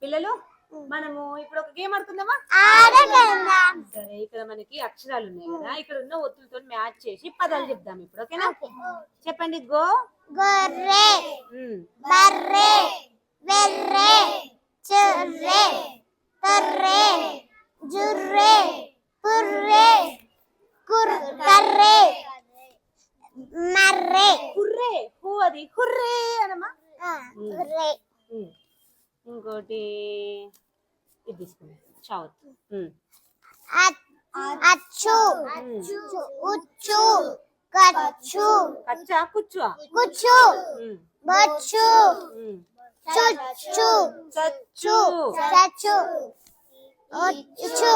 పిల్లలు మనము ఇప్పుడు ఒక గేమ్ ఆడుకుందామా? సరే, ఇక్కడ మనకి అక్షరాలు ఉన్నాయి కదా, ఇక్కడ ఉన్న ఒత్తులతో మ్యాచ్ చేసి పదాలు చెప్దాం ఇప్పుడు. ఓకేనా? చెప్పండి. గో, గొర్రె, బర్రె, వెర్రె, చుర్రె, తర్రె, జుర్రె, పుర్రె, కర్రె, మర్రె. హుర్రే. హూ అది హుర్రే అనమా. ఇంకోటి ఇది తీసుకుందాం. చౌత్. అచ్చు, ఉచ్చు, కచ్చు, కచ్చా, కుచ్చా, కుచ్చు, బచ్చు, చుచ్చు, చచ్చు, చచ్చు, ఉచ్చు,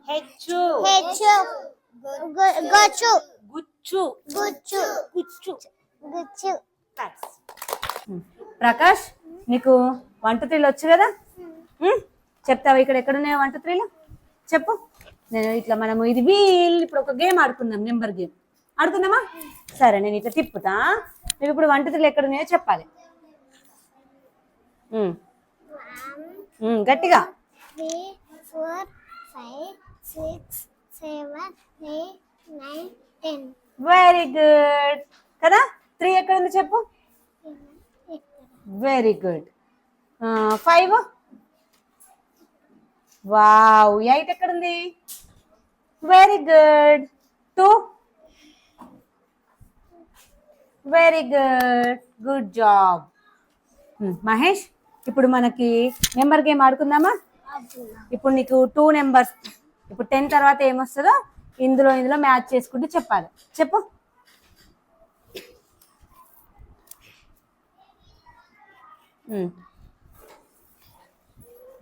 హెచ్చు, హెచ్చు, గచ్చు, గుచ్చు, గుచ్చు, కుచ్చు, గుచ్చు. ప్రకాష్, నీకు 1 2 3 వచ్చు కదా? చెప్తావా? ఇక్కడ ఎక్కడున్నాయో 1 2 3 చెప్పు. నేను ఇట్లా మనము ఇది వీల్ ఇప్పుడు ఒక గేమ్ ఆడుకుందాం, నెంబర్ గేమ్ ఆడుకుందామా? సరే, నేను ఇట్లా తిప్పుతా, నువ్వు ఇప్పుడు 1 2 3 ఎక్కడున్నాయో చెప్పాలి. గట్టిగా. 3 4 5 6 7 8 9 10. వెరీ గుడ్ కదా. 3 ఎక్కడ ఉంది చెప్పు. Very good. 5. వావ్. 8 ఎక్కడ ఉంది? Very good. 2. Very good. Good job. Mahesh, ఇప్పుడు మనకి నెంబర్ గేమ్ ఆడుకుందామా? ఇప్పుడు నీకు 2 నెంబర్స్, ఇప్పుడు 10 తర్వాత ఏమొస్తుందో ఇందులో మ్యాచ్ చేసుకుంటూ చెప్పాలి. చెప్పు.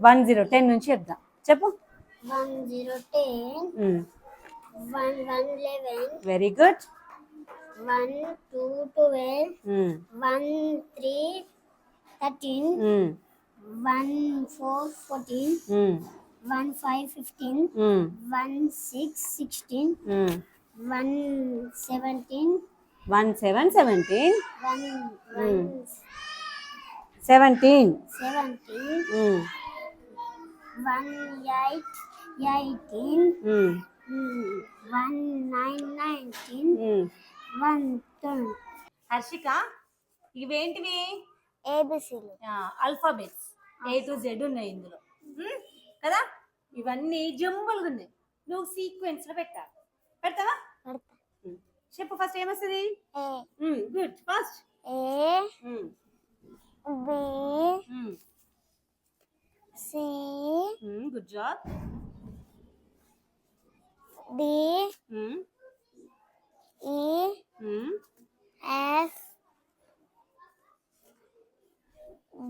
1 0 10 నుంచి చెప్దాం. చెప్పు. 1 0 10. 1 1 11. Very good. 1 2 12. 1 3 13. 1 4 14. 1 5 15. 1 6 16. 1 17. 1 7 17. 1 17. 17. 1 8 18. 1 9 19. 1 10. హర్షిక, ఇవేంటివి? ఏబిసిలు. ఆల్ఫాబెట్స్ A to Z ఉన్నాయి ఇందులో కదా. ఇవన్నీ జంబులుగా ఉన్నాయి, నువ్వు సీక్వెన్స్ లో పెట్టాలి. పెడతావా? చెప్పు. ఫస్ట్ ఏమొస్తుంది? Good. First A, B, C, good job. D, E, F,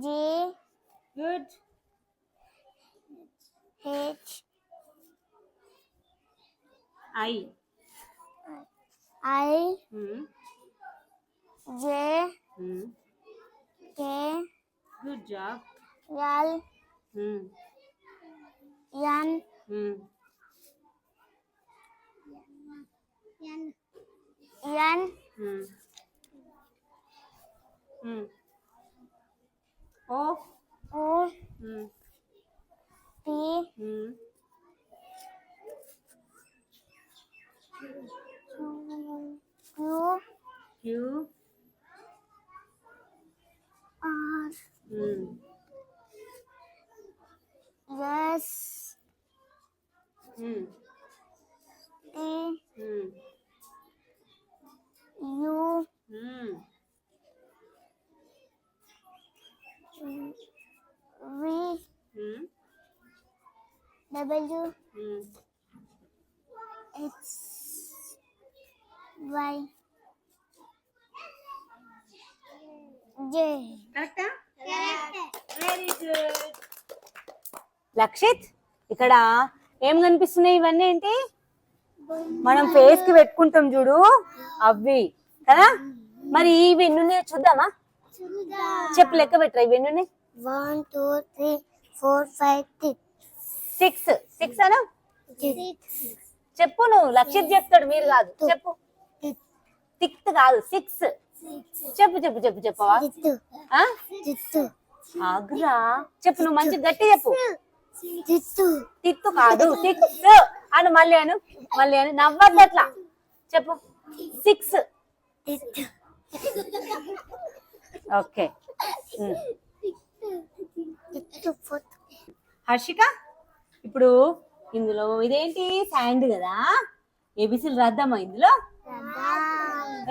G, good. H, I. I, J, K, good job. L, N, O. O, P, Q, Q. R, S, T, U, V, W, X, Y, J. కరెక్టా? Very good. Lakshit, ఇక్కడ ఏం కనిపిస్తున్నాయి? ఇవన్నీ ఏంటి? మనం face కి పెట్టుకుంటాం చూడు, అవి కదా. మరి ఇవి ఎన్ని ఉన్నాయో చూద్దామా? చెప్పు, లెక్క పెట్టరా. ఇవి ఎన్ని ఉన్నాయి? 1 2 3 4 5 6. 6 అనా? చెప్పు. నువ్వు లక్షిత్ చెప్తాడు, మీరు కాదు. చెప్పు. 6 కాదు, 6. చెప్పు చెప్పు చెప్పు చెప్పవా? ఆగ్రా. చెప్పు, నువ్వు మంచి గట్టి చెప్పు. తిత్తు. తిత్తు కాదు, 6 అను. మళ్ళీ అను, మళ్ళీ అను. నవ్వద్దు అట్లా. చెప్పు 6. తిత్తు. ఓకే. తిత్తు ఫోర్త్. హర్షిక, ఇప్పుడు ఇందులో ఇదేంటి శాండ్ కదా, ఏబిసిలు రాద్దామా ఇందులో?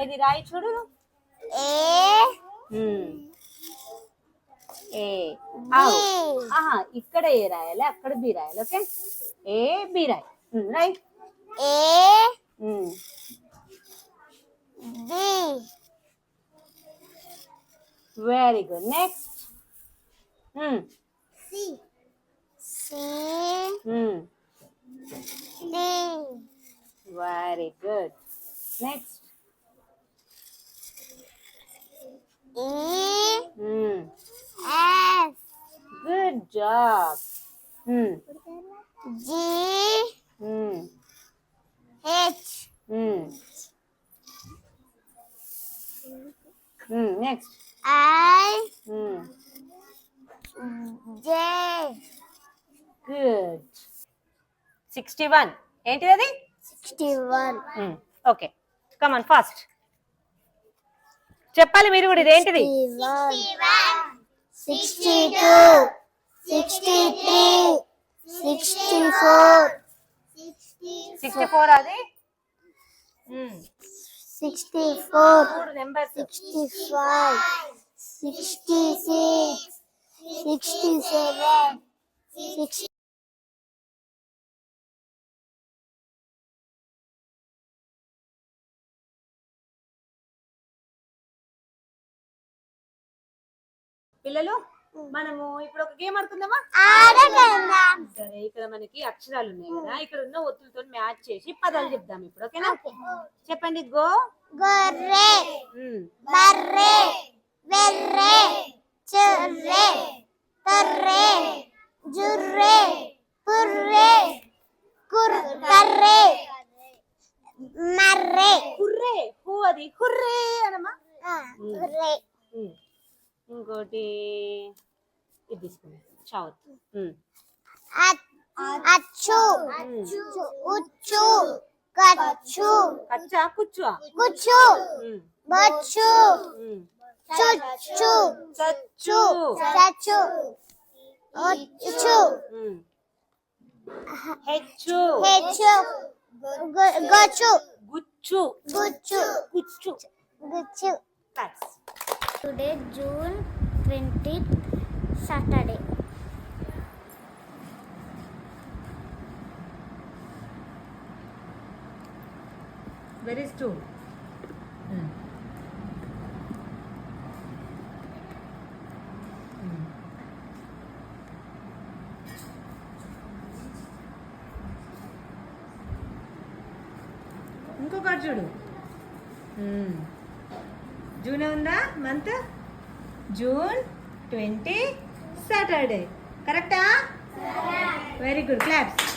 ఇది రాయి చూడు. ఏ ఏ ఆవు. ఆహా, ఇక్కడ ఏ రాయాలి, అక్కడ బి రాయాలి. ఓకే, ఏ బి రాయి. Right. A B. Very good. Next. C. C. D. Very good. Next. E. F. Good job. G. H. Next. I. J. Good. 61. ఏంటిది అది? 61. ఓకే, కమాన్ ఫాస్ట్ చెప్పాలి మీరు కూడా. ఇదేంటిది? 62, 63, 64, 64 అది 64, 3 నెంబర్స్. 65, 66, 67, 60. పిల్లలు, మనము ఇప్పుడు ఒక గేమ్ ఆడుకుందామా? సరే, ఇక్కడ మనకి అక్షరాలు ఉన్నాయి కదా, ఇక్కడ ఉన్న ఒత్తులతో మ్యాచ్ చేసి పదాలు చెప్దాం ఇప్పుడు. ఓకేనా? చెప్పండి. గో. గొర్రె, బర్రె, వెర్రె, చెర్రె, తర్రె, జుర్రె, పుర్రె, కర్రె, మర్రె. హుర్రే. హూ అది హుర్రే అనమా. గుర్రె. ఇంకోటి ఇది తీసుకున్నాం, చావత్. అచ్చు, ఉచ్చు, కచ్చు, కచ్చా కుచ్చు. కుచ్చు, బచ్చు, చుచ్చు, చచ్చు. చచ్చు, ఉచ్చు, హెచ్చు. హెచ్చు, గచ్చు, గుచ్చు. గుచ్చు, గుచ్చు. గుచ్చు. That's. Today June 20th, Saturday. Where is 2? ఇంకొకటి చూడు. జూన్ ఉందా మంత్? June 20 Saturday. కరెక్టా? Very good. క్లాప్స్.